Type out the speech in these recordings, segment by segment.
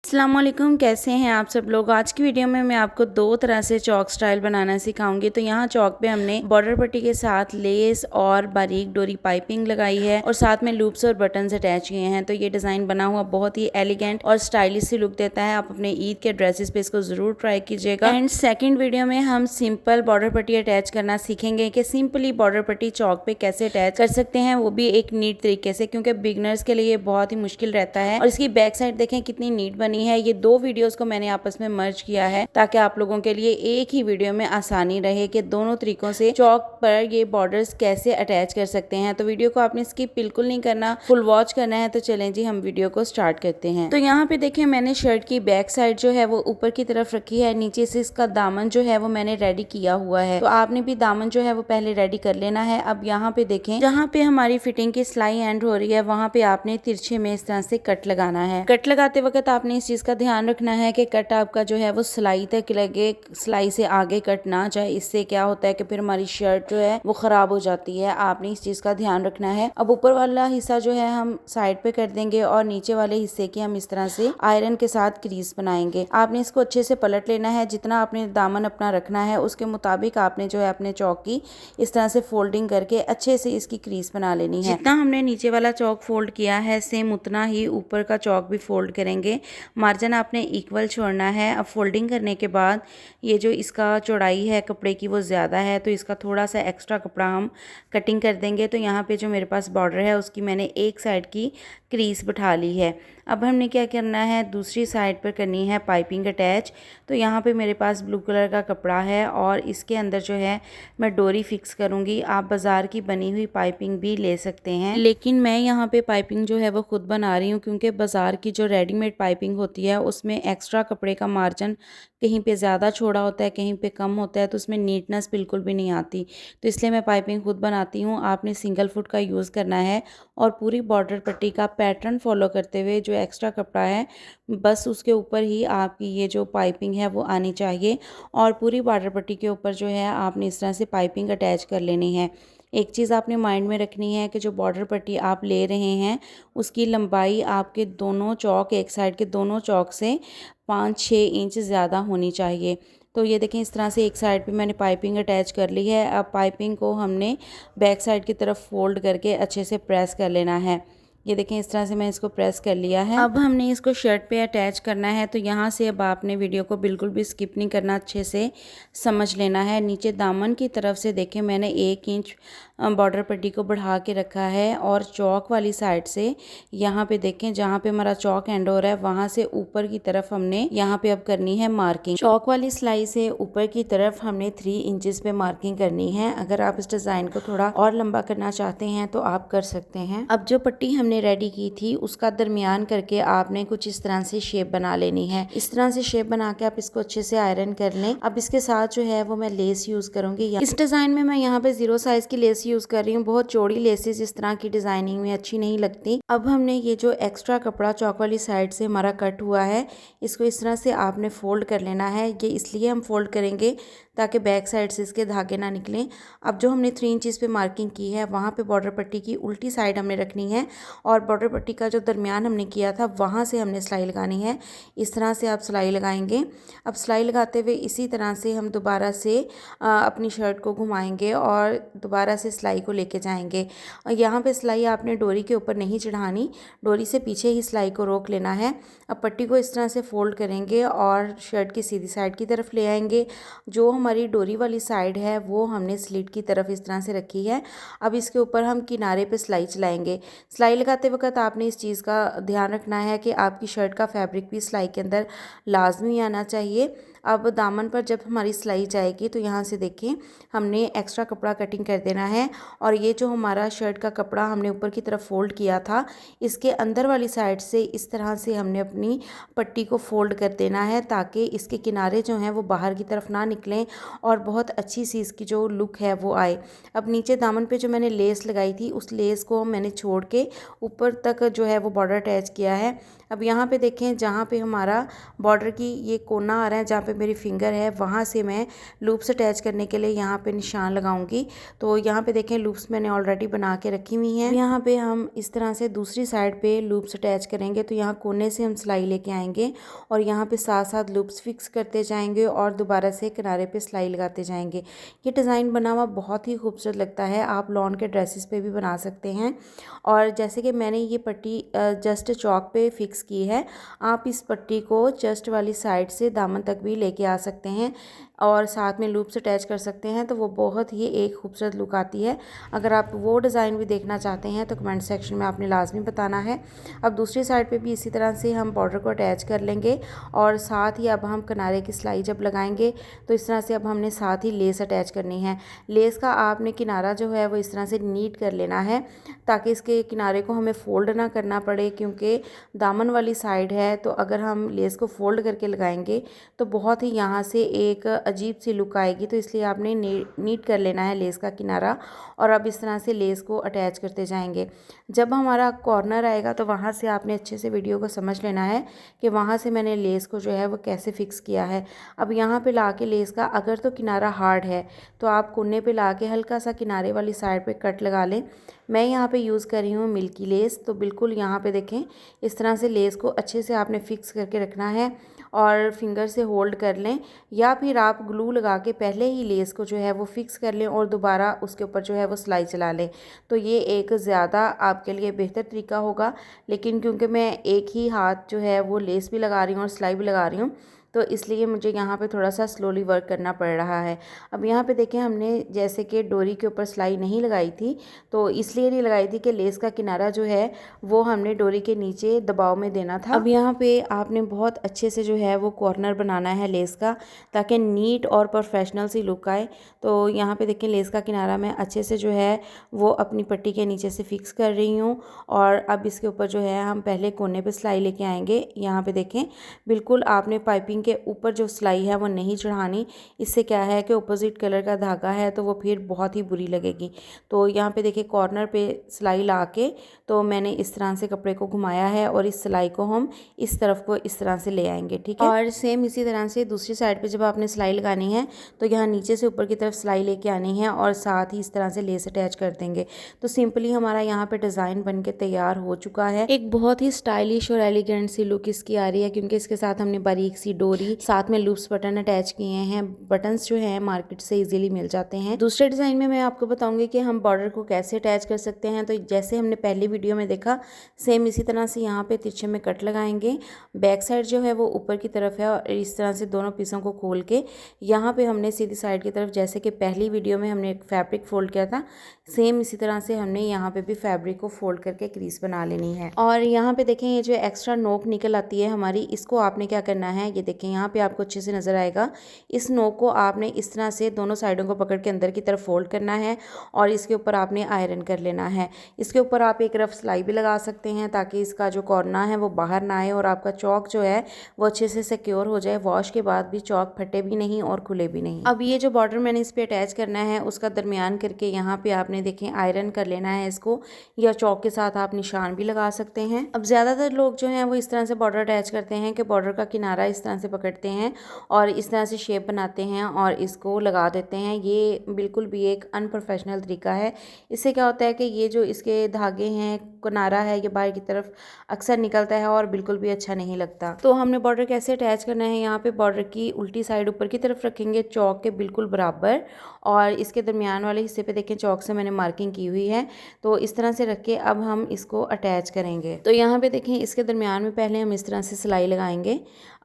अस्सलामुअलैकुम, कैसे हैं आप सब लोग। आज की वीडियो में मैं आपको दो तरह से चौक स्टाइल बनाना सिखाऊंगी। तो यहाँ चौक पे हमने बॉर्डर पट्टी के साथ लेस और बारीक डोरी पाइपिंग लगाई है और साथ में लूप्स और बटन्स अटैच किए हैं। तो ये डिज़ाइन बना हुआ बहुत ही एलिगेंट और स्टाइलिश सी लुक देता है। आप अपने ईद के ड्रेसेस पे इसको ज़रूर ट्राई कीजिएगा। एंड सेकेंड वीडियो में हम सिंपल बॉर्डर पट्टी अटैच करना सीखेंगे कि सिंपली बॉर्डर पट्टी चौक पे कैसे अटैच कर सकते हैं, वो भी एक नीट तरीके से, क्योंकि बिगनर्स के लिए बहुत ही मुश्किल रहता है। और इसकी बैक साइड देखें कितनी नीट बनी है। ये दो वीडियोस को मैंने आपस में मर्ज किया है ताकि आप लोगों के लिए एक ही वीडियो में आसानी रहे कि दोनों तरीकों से चौक पर ये बॉर्डर्स कैसे अटैच कर सकते हैं। तो वीडियो को आपने स्किप बिल्कुल नहीं करना, फुल वॉच करना है। तो चलें जी, हम वीडियो को स्टार्ट करते हैं। तो यहाँ पे देखें मैंने शर्ट की बैक साइड जो है वो ऊपर की तरफ रखी है, नीचे से इसका दामन जो है वो मैंने रेडी किया हुआ है। तो आपने भी दामन जो है वो पहले रेडी कर लेना है। अब यहाँ पे देखें जहाँ पे हमारी फिटिंग की सिलाई एंड हो रही है वहाँ पे आपने तिरछे में इस तरह से कट लगाना है। कट लगाते वक्त आपने इस चीज का ध्यान रखना है कि कट आपका जो है वो सिलाई तक लगे, सिलाई से आगे कट ना जाए। इससे क्या होता है कि फिर हमारी शर्ट जो है वो खराब हो जाती है। आपने इस चीज का ध्यान रखना है। अब ऊपर वाला हिस्सा जो है हम साइड पे कर देंगे और नीचे वाले हिस्से की हम इस तरह से आयरन के साथ क्रीज बनाएंगे। आपने इसको अच्छे से पलट लेना है। जितना आपने दामन अपना रखना है उसके मुताबिक आपने जो है अपने चौक की इस तरह से फोल्डिंग करके अच्छे से इसकी क्रीज बना लेनी है। जितना हमने नीचे वाला चौक फोल्ड किया है सेम उतना ही ऊपर का चौक भी फोल्ड करेंगे। मार्जिन आपने इक्वल छोड़ना है। अब फोल्डिंग करने के बाद ये जो इसका चौड़ाई है कपड़े की वो ज़्यादा है, तो इसका थोड़ा सा एक्स्ट्रा कपड़ा हम कटिंग कर देंगे। तो यहाँ पे जो मेरे पास बॉर्डर है उसकी मैंने एक साइड की क्रीज बिठा ली है। अब हमने क्या करना है, दूसरी साइड पर करनी है पाइपिंग अटैच। तो यहाँ पे मेरे पास ब्लू कलर का कपड़ा है और इसके अंदर जो है मैं डोरी फिक्स करूँगी। आप बाज़ार की बनी हुई पाइपिंग भी ले सकते हैं, लेकिन मैं यहाँ पे पाइपिंग जो है वो खुद बना रही हूँ क्योंकि बाज़ार की जो रेडीमेड पाइपिंग होती है उसमें एक्स्ट्रा कपड़े का मार्जिन कहीं पे ज़्यादा छोड़ा होता है, कहीं पे कम होता है, तो उसमें नीटनेस बिल्कुल भी नहीं आती। तो इसलिए मैं पाइपिंग खुद बनाती हूँ। आपने सिंगल फुट का यूज़ करना है और पूरी बॉर्डर पट्टी का पैटर्न फॉलो करते हुए जो एक्स्ट्रा कपड़ा है बस उसके ऊपर ही आपकी ये जो पाइपिंग है वो आनी चाहिए। और पूरी बॉर्डर पट्टी के ऊपर जो है आपने इस तरह से पाइपिंग अटैच कर लेनी है। एक चीज़ आपने माइंड में रखनी है कि जो बॉर्डर पट्टी आप ले रहे हैं उसकी लंबाई आपके दोनों चौक, एक साइड के दोनों चौक से 5-6 इंच ज़्यादा होनी चाहिए। तो ये देखें इस तरह से एक साइड पे मैंने पाइपिंग अटैच कर ली है। अब पाइपिंग को हमने बैक साइड की तरफ फोल्ड करके अच्छे से प्रेस कर लेना है। ये देखें इस तरह से मैं इसको प्रेस कर लिया है। अब हमने इसको शर्ट पे अटैच करना है। तो यहाँ से अब आपने वीडियो को बिल्कुल भी स्किप नहीं करना, अच्छे से समझ लेना है। नीचे दामन की तरफ से देखें मैंने 1 इंच बॉर्डर पट्टी को बढ़ा के रखा है और चौक वाली साइड से यहाँ पे देखें जहाँ पे हमारा चौक एंड हो रहा है वहाँ से ऊपर की तरफ हमने यहाँ पे अब करनी है मार्किंग। चौक वाली सिलाई से ऊपर की तरफ हमने 3 इंचेस पे मार्किंग करनी है। अगर आप इस डिज़ाइन को थोड़ा और लंबा करना चाहते हैं तो आप कर सकते हैं। अब जो पट्टी हमने रेडी की थी उसका दरमियान करके आपने कुछ इस तरह से शेप बना लेनी है। इस तरह से शेप बना के आप इसको अच्छे से आयरन कर लें। अब इसके साथ जो है वो मैं लेस यूज करूंगी। इस डिजाइन में मैं यहाँ पे 0 साइज की लेस यूज कर रही हूँ। बहुत चौड़ी लेसेस इस तरह की डिजाइनिंग में अच्छी नहीं लगती। अब हमने ये जो एक्स्ट्रा कपड़ा चौक वाली साइड से हमारा कट हुआ है इसको इस तरह से आपने फोल्ड कर लेना है। ये इसलिए हम फोल्ड करेंगे ताकि बैक साइड से इसके धागे ना निकलें। अब जो हमने 3 इंचेस पे मार्किंग की है वहाँ पे बॉर्डर पट्टी की उल्टी साइड हमने रखनी है और बॉर्डर पट्टी का जो दरमियान हमने किया था वहाँ से हमने सिलाई लगानी है। इस तरह से आप सिलाई लगाएंगे। अब सिलाई लगाते हुए इसी तरह से हम दोबारा से अपनी शर्ट को घुमाएंगे और दोबारा से सिलाई को लेके जाएंगे। और यहाँ पे सिलाई आपने डोरी के ऊपर नहीं चढ़ानी, डोरी से पीछे ही सिलाई को रोक लेना है। अब पट्टी को इस तरह से फोल्ड करेंगे और शर्ट की सीधी साइड की तरफ ले आएंगे। जो हमारी डोरी वाली साइड है वो हमने स्लिट की तरफ इस तरह से रखी है। अब इसके ऊपर हम किनारे पे सिलाई चलाएंगे। सिलाई लगाते वक्त आपने इस चीज़ का ध्यान रखना है कि आपकी शर्ट का फैब्रिक भी सिलाई के अंदर लाजमी आना चाहिए। अब दामन पर जब हमारी सिलाई जाएगी तो यहाँ से देखें हमने एक्स्ट्रा कपड़ा कटिंग कर देना है और ये जो हमारा शर्ट का कपड़ा हमने ऊपर की तरफ फोल्ड किया था इसके अंदर वाली साइड से इस तरह से हमने अपनी पट्टी को फोल्ड कर देना है ताकि इसके किनारे जो हैं वो बाहर की तरफ ना निकलें और बहुत अच्छी सी इसकी जो लुक है वो आए। अब नीचे दामन पे जो मैंने लेस लगाई थी उस लेस को मैंने छोड़ के ऊपर तक जो है वो बॉर्डर अटैच किया है। अब यहाँ पे देखें जहाँ पे हमारा बॉर्डर की ये कोना आ रहा है, जहाँ पे मेरी फिंगर है, वहाँ से मैं लूप्स अटैच करने के लिए यहाँ पे निशान लगाऊंगी। तो यहाँ पे देखें लूप्स मैंने ऑलरेडी बना के रखी हुई हैं। यहाँ पे हम इस तरह से दूसरी साइड पे लूप्स अटैच करेंगे। तो यहाँ कोने से हम सिलाई लेके आएंगे और यहाँ पे साथ साथ लूप्स फिक्स करते जाएंगे और दोबारा से किनारे पे सिलाई लगाते जाएंगे। ये डिज़ाइन बना हुआ बहुत ही खूबसूरत लगता है, आप लॉन के ड्रेसेस पे भी बना सकते हैं। और जैसे कि मैंने ये पट्टी जस्ट चौक पे फिक्स की है, आप इस पट्टी को चेस्ट वाली साइड से दामन तक भी लेके आ सकते हैं और साथ में लूप्स अटैच कर सकते हैं। तो वो बहुत ही एक खूबसूरत लुक आती है। अगर आप वो डिज़ाइन भी देखना चाहते हैं तो कमेंट सेक्शन में आपने लाजमी बताना है। अब दूसरी साइड पे भी इसी तरह से हम बॉर्डर को अटैच कर लेंगे और साथ ही अब हम किनारे की सिलाई जब लगाएंगे तो इस तरह से अब हमने साथ ही लेस अटैच करनी है। लेस का आपने किनारा जो है वो इस तरह से नीट कर लेना है ताकि इसके किनारे को हमें फ़ोल्ड ना करना पड़े, क्योंकि दामन वाली साइड है। तो अगर हम लेस को फ़ोल्ड करके लगाएंगे तो बहुत ही यहाँ से एक अजीब सी लुक आएगी। तो इसलिए आपने नीट कर लेना है लेस का किनारा और अब इस तरह से लेस को अटैच करते जाएंगे। जब हमारा कॉर्नर आएगा तो वहाँ से आपने अच्छे से वीडियो को समझ लेना है कि वहाँ से मैंने लेस को जो है वो कैसे फ़िक्स किया है। अब यहाँ पे ला के लेस का अगर तो किनारा हार्ड है तो आप कोने पे ला के हल्का सा किनारे वाली साइड पे कट लगा लें। मैं यहाँ पे यूज़ कर रही हूँ मिल्की लेस। तो बिल्कुल यहाँ पे देखें इस तरह से लेस को अच्छे से आपने फ़िक्स करके रखना है और फिंगर से होल्ड कर लें, या फिर आप ग्लू लगा के पहले ही लेस को जो है वो फ़िक्स कर लें और दोबारा उसके ऊपर जो है वो सिलाई चला लें। तो ये एक ज़्यादा आपके लिए बेहतर तरीका होगा। लेकिन क्योंकि मैं एक ही हाथ जो है वो लेस भी लगा रही हूँ और सिलाई भी लगा रही हूँ, तो इसलिए मुझे यहाँ पे थोड़ा सा स्लोली वर्क करना पड़ रहा है। अब यहाँ पे देखें हमने जैसे कि डोरी के ऊपर सिलाई नहीं लगाई थी, तो इसलिए नहीं लगाई थी कि लेस का किनारा जो है वो हमने डोरी के नीचे दबाव में देना था। अब यहाँ पे आपने बहुत अच्छे से जो है वो कॉर्नर बनाना है लेस का, ताकि नीट और प्रोफेशनल सी लुक आए। तो यहाँ पे देखें लेस का किनारा मैं अच्छे से जो है वो अपनी पट्टी के नीचे से फिक्स कर रही हूँ और अब इसके ऊपर जो है हम पहले कोने पे सिलाई लेके आएंगे। यहाँ पे देखें बिल्कुल आपने पाइपिंग के ऊपर जो सिलाई है वो नहीं चढ़ानी, इससे क्या है कि अपोजिट कलर का धागा है तो वो फिर बहुत ही बुरी लगेगी। तो यहाँ पे देखिए कॉर्नर पे सिलाई ला के तो मैंने इस तरह से कपड़े को घुमाया है और इस सिलाई को हम इस तरफ को इस तरह से ले आएंगे, ठीक है। और सेम इसी तरह से दूसरी साइड पे जब आपने सिलाई लगानी है तो यहाँ नीचे से ऊपर की तरफ सिलाई लेके आनी है और साथ ही इस तरह से लेस अटैच कर देंगे। तो सिंपली हमारा यहाँ पे डिज़ाइन बन के तैयार हो चुका है। एक बहुत ही स्टाइलिश और एलिगेंट सी लुक इसकी आ रही है, क्योंकि इसके साथ हमने बारीक सी डोरी, साथ में लूप्स बटन अटैच किए हैं। बटन्स जो है मार्केट से इजीली मिल जाते हैं। दूसरे डिज़ाइन में मैं आपको बताऊंगी कि हम बॉर्डर को कैसे अटैच कर सकते हैं। तो जैसे हमने पहली वीडियो में देखा सेम इसी तरह से यहाँ पे तिरछे में कट लगाएंगे। बैक साइड जो है वो ऊपर की तरफ है और इस तरह से दोनों पीसों को खोल के यहाँ पे हमने सीधी साइड की तरफ, जैसे कि पहली वीडियो में हमने एक फैब्रिक फोल्ड किया था, सेम इसी तरह से हमने यहाँ पे भी फैब्रिक को फोल्ड करके क्रीज बना लेनी है। और यहाँ पे देखें ये जो एक्स्ट्रा नोक निकल आती है हमारी, इसको आपने क्या करना है, ये देखें यहाँ पे आपको अच्छे से नज़र आएगा। इस नोक को आपने इस तरह से दोनों साइडों को पकड़ के अंदर की तरफ फोल्ड करना है और इसके ऊपर आपने आयरन कर लेना है। इसके ऊपर आप एक रफ सिलाई भी लगा सकते हैं ताकि इसका जो कॉर्नर है वो बाहर ना आए और आपका चौक जो है वो अच्छे से सिक्योर हो जाए। वॉश के बाद भी चौक फटे भी नहीं और खुले भी नहीं। अब ये जो बॉर्डर मैंने इस पर अटैच करना है उसका दरमियान करके यहाँ पे आपने देखें आयरन कर लेना है इसको, या चौक के साथ आप निशान भी लगा सकते हैं। अब ज़्यादातर लोग जो हैं वो इस तरह से बॉर्डर अटैच करते हैं कि बॉर्डर का किनारा इस तरह से पकड़ते हैं और इस तरह से शेप बनाते हैं और इसको लगा देते हैं। ये बिल्कुल भी एक अनप्रोफेशनल तरीका है। इससे क्या होता है कि ये जो इसके धागे हैं, किनारा है, ये बाहर की तरफ अक्सर निकलता है और बिल्कुल भी अच्छा नहीं लगता। तो हमने बॉर्डर कैसे अटैच करना है, यहाँ पे बॉर्डर की उल्टी साइड ऊपर की तरफ रखेंगे चौक के बिल्कुल बराबर, और इसके दरमियान वाले हिस्से पे देखें चौक से मैंने मार्किंग की हुई है। तो इस तरह से रख के अब हम इसको अटैच करेंगे। तो यहाँ पे देखें इसके दरमियान में पहले हम इस तरह से सिलाई लगाएंगे।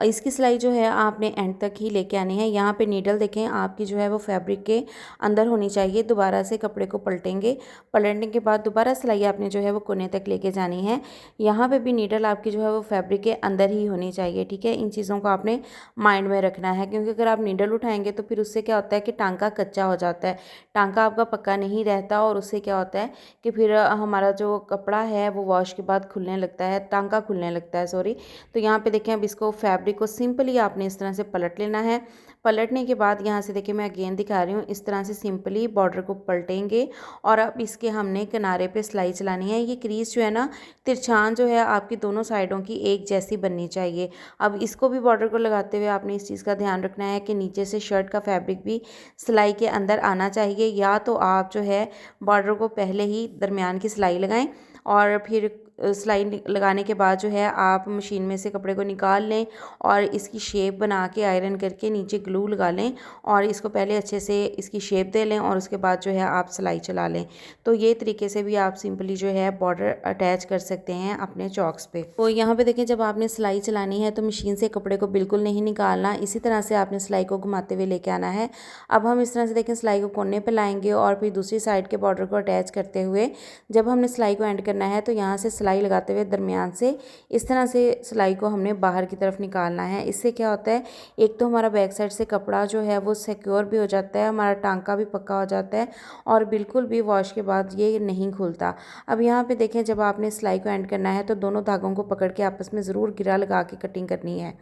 इसकी सिलाई जो है आपने एंड तक ही लेके आनी है। यहाँ पे नीडल देखें आपकी जो है वो फैब्रिक के अंदर होनी चाहिए। दोबारा से कपड़े को पलटेंगे, पलटने के बाद दोबारा सिलाई आपने जो है वो कोने तक लेके जानी है। यहाँ पे भी नीडल आपकी जो है वो फैब्रिक के अंदर ही होनी चाहिए, ठीक है। इन चीज़ों को आपने माइंड में रखना है, क्योंकि अगर आप नीडल उठाएंगे तो फिर उससे क्या होता है कि टांका कच्चा हो जाता है, टांका आपका पक्का नहीं रहता और उससे क्या होता है कि फिर हमारा जो कपड़ा है वो वॉश के बाद खुलने लगता है, टांका खुलने लगता है, सॉरी। तो यहाँ पे देखें अब इसको फैब्रिक फैब्रिक को सिंपली आपने इस तरह से पलट लेना है। पलटने के बाद यहाँ से देखिए मैं अगेन दिखा रही हूँ, इस तरह से सिंपली बॉर्डर को पलटेंगे और अब इसके हमने किनारे पे सिलाई चलानी है। ये क्रीज जो है ना, तिरछान जो है आपकी दोनों साइडों की एक जैसी बननी चाहिए। अब इसको भी बॉर्डर को लगाते हुए आपने इस चीज़ का ध्यान रखना है कि नीचे से शर्ट का फैब्रिक भी सिलाई के अंदर आना चाहिए। या तो आप जो है बॉर्डर को पहले ही दरमियान की सिलाई लगाएं और फिर सिलाई लगाने के बाद जो है आप मशीन में से कपड़े को निकाल लें और इसकी शेप बना के आयरन करके नीचे ग्लू लगा लें और इसको पहले अच्छे से इसकी शेप दे लें और उसके बाद जो है आप सिलाई चला लें। तो ये तरीके से भी आप सिंपली जो है बॉर्डर अटैच कर सकते हैं अपने चॉक्स पे। तो यहाँ पे देखें, जब आपने सिलाई चलानी है तो मशीन से कपड़े को बिल्कुल नहीं निकालना, इसी तरह से आपने सिलाई को घुमाते हुए लेके आना है। अब हम इस तरह से देखें सिलाई को कोने पे लाएंगे और फिर दूसरी साइड के बॉर्डर को अटैच करते हुए जब हमने सिलाई को एंड करना है तो यहाँ से सिलाई लगाते हुए दरमियान से इस तरह से सिलाई को हमने बाहर की तरफ निकालना है। इससे क्या होता है, एक तो हमारा बैक साइड से कपड़ा जो है वो सिक्योर भी हो जाता है, हमारा टांका भी पक्का हो जाता है और बिल्कुल भी वॉश के बाद ये नहीं खुलता। अब यहाँ पे देखें, जब आपने सिलाई को एंड करना है तो दोनों धागों को पकड़ के आपस में ज़रूर गिरा लगा के कटिंग करनी है।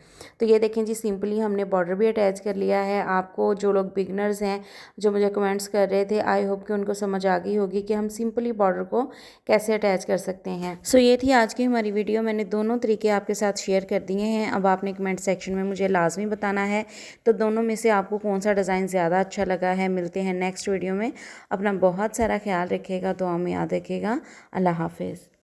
तो ये देखें जी, सिंपली हमने बॉर्डर भी अटैच कर लिया है। आपको जो लोग बिगनर्स हैं जो मुझे कमेंट्स कर रहे थे, आई होप कि उनको समझ आ गई होगी कि हम सिंपली बॉर्डर को कैसे अटैच कर सकते हैं। सो ये थी आज की हमारी वीडियो। मैंने दोनों तरीके आपके साथ शेयर कर दिए हैं। अब आपने कमेंट सेक्शन में मुझे लाजमी बताना है तो दोनों में से आपको कौन सा डिज़ाइन ज़्यादा अच्छा लगा है। मिलते हैं नेक्स्ट वीडियो में। अपना बहुत सारा ख्याल रखिएगा, दुआ में याद रखिएगा। अल्लाह हाफिज़।